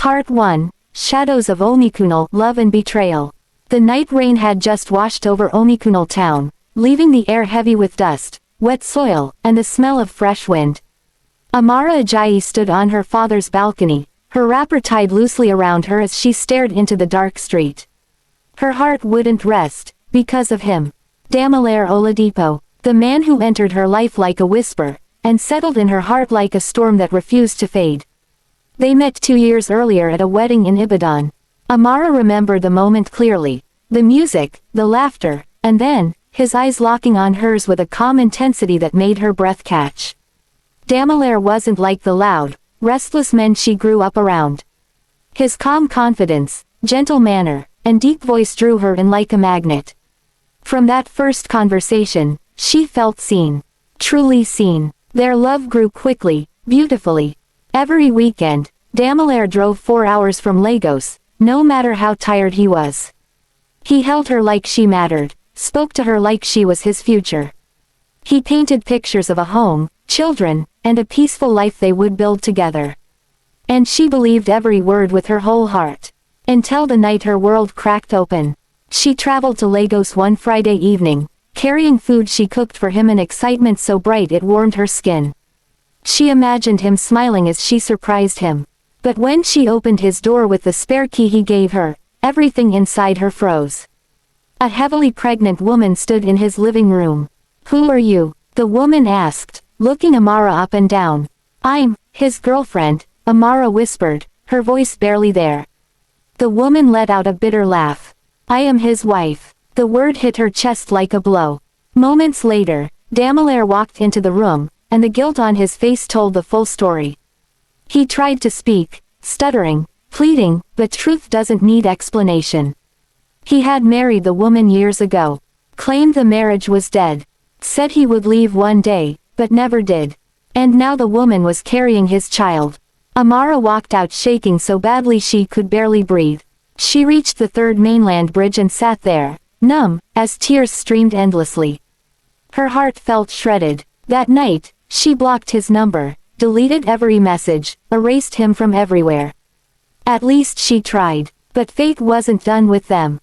Part 1, Shadows of Omikunle, Love and Betrayal. The night rain had just washed over Omikunle town, leaving the air heavy with dust, wet soil, and the smell of fresh wind. Amara Ajayi stood on her father's balcony, her wrapper tied loosely around her as she stared into the dark street. Her heart wouldn't rest, because of him. Damilare Oladipo, the man who entered her life like a whisper, and settled in her heart like a storm that refused to fade. They met 2 years earlier at a wedding in Ibadan. Amara remembered the moment clearly, the music, the laughter, and then, his eyes locking on hers with a calm intensity that made her breath catch. Damilare wasn't like the loud, restless men she grew up around. His calm confidence, gentle manner, and deep voice drew her in like a magnet. From that first conversation, she felt seen. Truly seen. Their love grew quickly, beautifully. Every weekend, Damilare drove 4 hours from Lagos, no matter how tired he was. He held her like she mattered, spoke to her like she was his future. He painted pictures of a home, children, and a peaceful life they would build together. And she believed every word with her whole heart. Until the night her world cracked open. She traveled to Lagos one Friday evening, carrying food she cooked for him and excitement so bright it warmed her skin. She imagined him smiling as she surprised him. But when she opened his door with the spare key he gave her, everything inside her froze. A heavily pregnant woman stood in his living room. "Who are you?" the woman asked, looking Amara up and down. "I'm his girlfriend," Amara whispered, her voice barely there. The woman let out a bitter laugh. "I am his wife." The word hit her chest like a blow. Moments later, Damilare walked into the room, and the guilt on his face told the full story. He tried to speak, stuttering, pleading, but truth doesn't need explanation. He had married the woman years ago, claimed the marriage was dead, said he would leave one day, but never did. And now the woman was carrying his child. Amara walked out shaking so badly she could barely breathe. She reached the third mainland bridge and sat there, numb, as tears streamed endlessly. Her heart felt shredded. That night, she blocked his number, deleted every message, erased him from everywhere. At least she tried. But fate wasn't done with them.